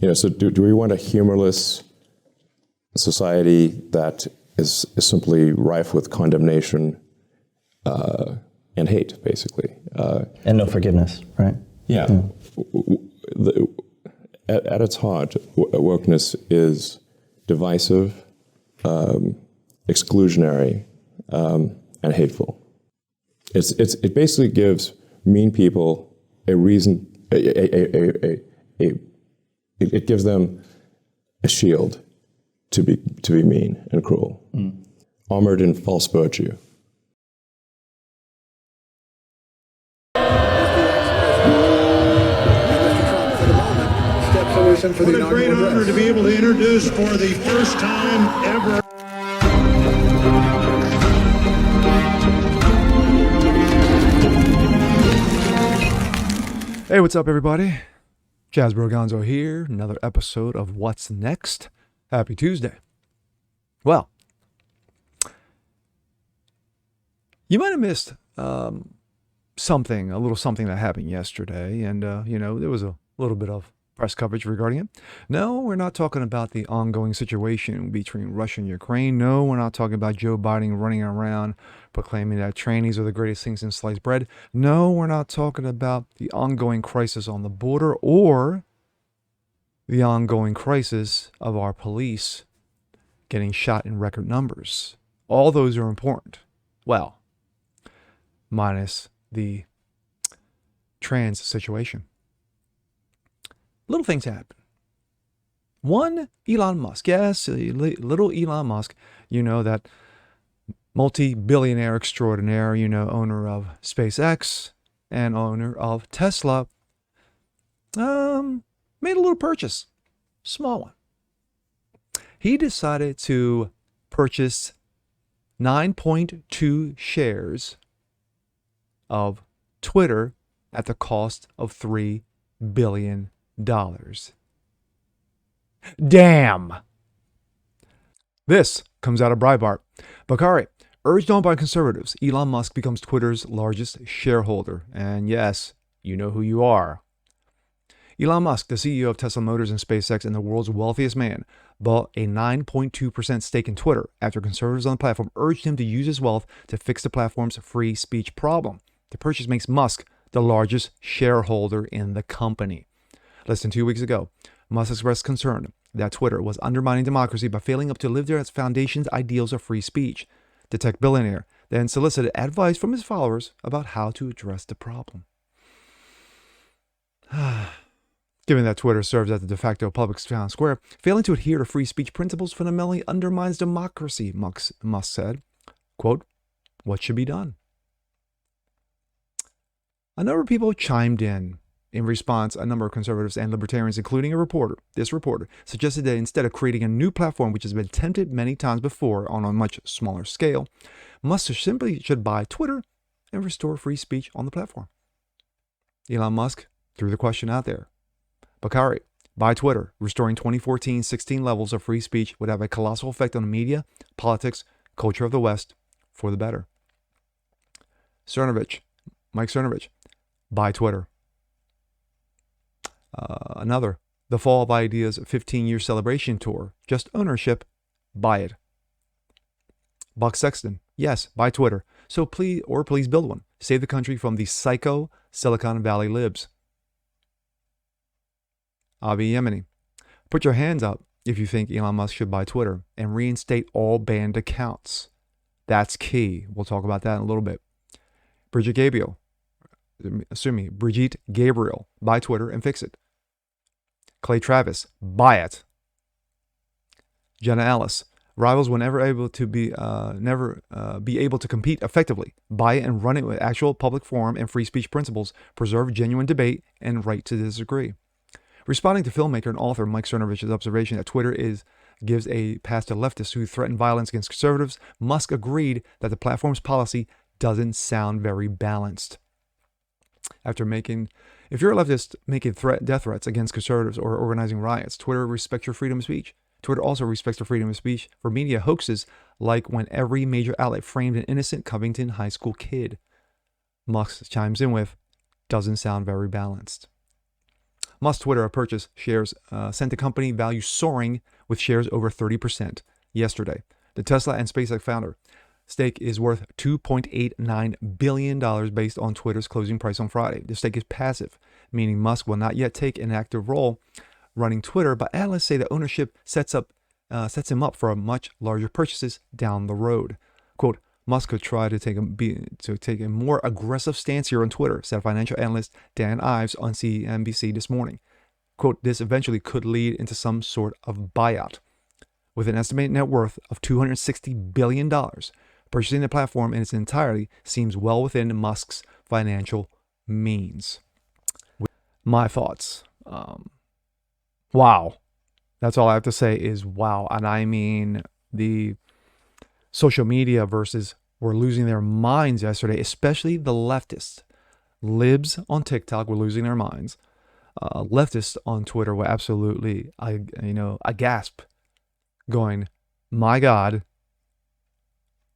So do we want a humorless society that is simply rife with condemnation and hate, basically? And no forgiveness, right? Yeah. At its heart, wokeness is divisive, exclusionary, and hateful. It basically gives mean people a reason. It gives them a shield to be mean and cruel, armored in false virtue. What a great honor to be able to introduce for the first time ever. Hey, what's up, everybody? Jazz Broganzo here. Another episode of What's Next. Happy Tuesday. Well, you might have missed a little something that happened yesterday, and there was a little bit of press coverage regarding it. No, we're not talking about the ongoing situation between Russia and Ukraine. No, we're not talking about Joe Biden running around proclaiming that trannies are the greatest things in sliced bread. No, we're not talking about the ongoing crisis on the border or the ongoing crisis of our police getting shot in record numbers. All those are important. Well, minus the trans situation. Little things happen. One, Elon Musk. Yes, little Elon Musk, that multi-billionaire extraordinaire, owner of SpaceX and owner of Tesla, made a little purchase, small one. He decided to purchase 9.2 shares of Twitter at the cost of $3 billion. Damn! This comes out of Breitbart. Bakari, urged on by conservatives, Elon Musk becomes Twitter's largest shareholder. And yes, you know who you are. Elon Musk, the CEO of Tesla Motors and SpaceX and the world's wealthiest man, bought a 9.2% stake in Twitter after conservatives on the platform urged him to use his wealth to fix the platform's free speech problem. The purchase makes Musk the largest shareholder in the company. Less than 2 weeks ago, Musk expressed concern that Twitter was undermining democracy by failing up to live to its foundation's ideals of free speech. The tech billionaire then solicited advice from his followers about how to address the problem. Given that Twitter serves as the de facto public town square, failing to adhere to free speech principles fundamentally undermines democracy, Musk said. Quote, what should be done? A number of people chimed in. In response, a number of conservatives and libertarians, including this reporter, suggested that instead of creating a new platform which has been attempted many times before on a much smaller scale, Musk simply should buy Twitter and restore free speech on the platform. Elon Musk threw the question out there. Bakari, buy Twitter, restoring 2014-16 levels of free speech would have a colossal effect on the media, politics, culture of the West for the better. Mike Cernovich, buy Twitter. Another, the Fall of Ideas 15-year celebration tour. Just ownership, buy it. Buck Sexton, yes, buy Twitter. So please build one. Save the country from the psycho Silicon Valley libs. Avi Yemeni, put your hands up if you think Elon Musk should buy Twitter and reinstate all banned accounts. That's key. We'll talk about that in a little bit. Brigitte Gabriel, buy Twitter and fix it. Clay Travis, buy it. Jenna Ellis, rivals will never be able to compete effectively. Buy it and run it with actual public forum and free speech principles. Preserve genuine debate and right to disagree. Responding to filmmaker and author Mike Cernovich's observation that Twitter gives a pass to leftists who threaten violence against conservatives, Musk agreed that the platform's policy doesn't sound very balanced. If you're a leftist making death threats against conservatives or organizing riots, Twitter respects your freedom of speech. Twitter also respects the freedom of speech for media hoaxes like when every major outlet framed an innocent Covington high school kid. Musk chimes in with, doesn't sound very balanced. Musk Twitter purchase shares sent the company value soaring with shares over 30% yesterday. The Tesla and SpaceX founder stake is worth $2.89 billion based on Twitter's closing price on Friday. The stake is passive, meaning Musk will not yet take an active role running Twitter, but analysts say the ownership sets him up for much larger purchases down the road. Quote, Musk could try to take a more aggressive stance here on Twitter, said financial analyst Dan Ives on CNBC this morning. Quote, this eventually could lead into some sort of buyout. With an estimated net worth of $260 billion, purchasing the platform in its entirety seems well within Musk's financial means. My thoughts. Wow. That's all I have to say is wow. And I mean, the social media versus were losing their minds yesterday, especially the leftists. Libs on TikTok were losing their minds. Leftists on Twitter were absolutely, aghast, going, my God,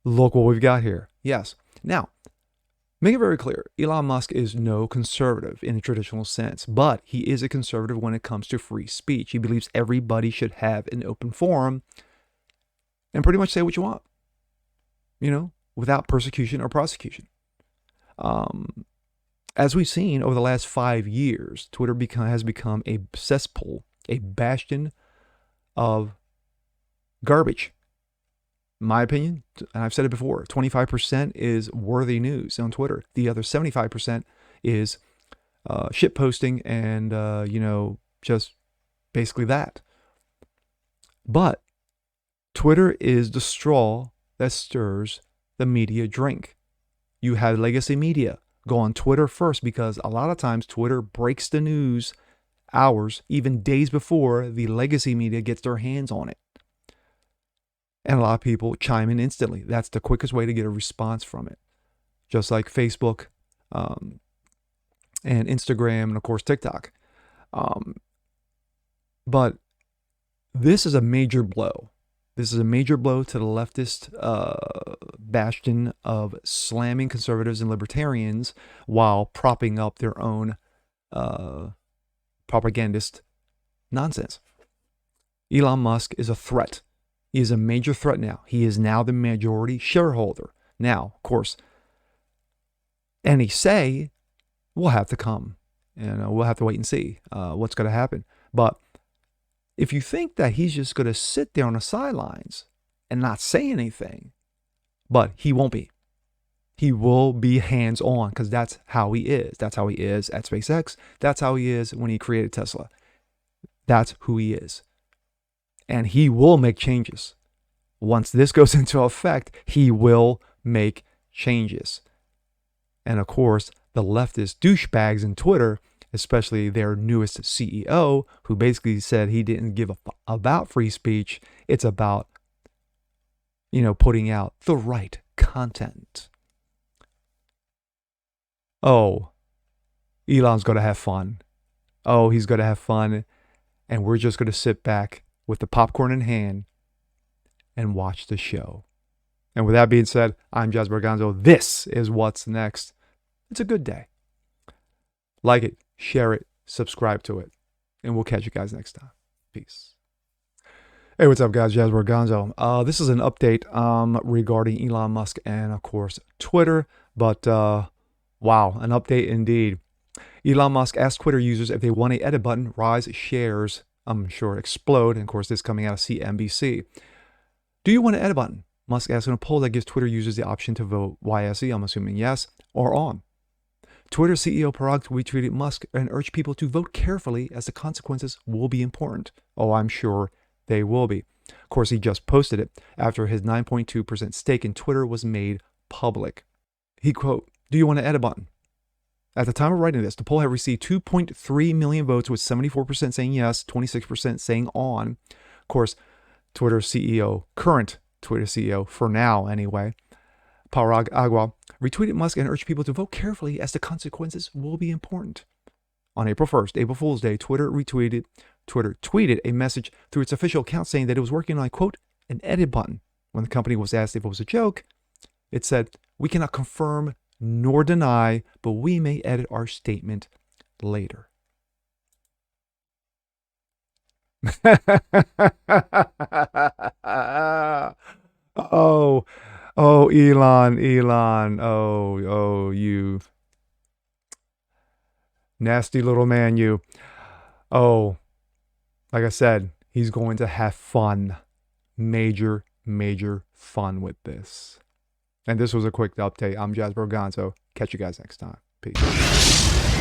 look what we've got here. Yes. Now, make it very clear, Elon Musk is no conservative in a traditional sense, but he is a conservative when it comes to free speech. He believes everybody should have an open forum and pretty much say what you want, without persecution or prosecution. As we've seen over the last 5 years, Twitter has become a cesspool, a bastion of garbage. In my opinion, and I've said it before, 25% is worthy news on Twitter. The other 75% is shit posting and, just basically that. But Twitter is the straw that stirs the media drink. You have legacy media. Go on Twitter first, because a lot of times Twitter breaks the news hours, even days before the legacy media gets their hands on it. And a lot of people chime in instantly. That's the quickest way to get a response from it. Just like Facebook and Instagram and, of course, TikTok. But this is a major blow. This is a major blow to the leftist bastion of slamming conservatives and libertarians while propping up their own propagandist nonsense. Elon Musk is a threat. He is a major threat now. He is now the majority shareholder. Now, of course, any say will have to come. We'll have to wait and see what's going to happen. But if you think that he's just going to sit there on the sidelines and not say anything, but he won't be. He will be hands-on, because that's how he is. That's how he is at SpaceX. That's how he is when he created Tesla. That's who he is. And he will make changes. Once this goes into effect, he will make changes. And of course, the leftist douchebags in Twitter, especially their newest CEO, who basically said he didn't give a about free speech. It's about, putting out the right content. Oh, Elon's going to have fun. Oh, he's going to have fun. And we're just going to sit back with the popcorn in hand and watch the show. And with that being said, I'm Jazz Berganzo. This is What's Next. It's a good day. Like it, share it, subscribe to it, and we'll catch you guys next time. Peace. Hey, what's up, guys? Jazz Berganzo. This is an update regarding Elon Musk and, of course, Twitter. But, wow, an update indeed. Elon Musk asked Twitter users if they want an edit button, rise shares, I'm sure, explode. And, of course, this is coming out of CNBC. Do you want an edit button? Musk asked in a poll that gives Twitter users the option to vote YSE, I'm assuming yes, or on. Twitter CEO Parag retweeted Musk and urged people to vote carefully as the consequences will be important. Oh, I'm sure they will be. Of course, he just posted it after his 9.2% stake in Twitter was made public. He quote, do you want an edit button? At the time of writing this, the poll had received 2.3 million votes, with 74% saying yes, 26% saying on. Of course, current Twitter CEO, for now anyway, Parag Agrawal, retweeted Musk and urged people to vote carefully as the consequences will be important. On April 1st, April Fool's Day, Twitter tweeted a message through its official account saying that it was working on, quote, an edit button. When the company was asked if it was a joke, it said, we cannot confirm nor deny, but we may edit our statement later. Oh, oh, Elon. Oh, you nasty little man, you. Oh, like I said, he's going to have fun. Major, major fun with this. And this was a quick update. I'm Jasper Gonzo. Catch you guys next time. Peace.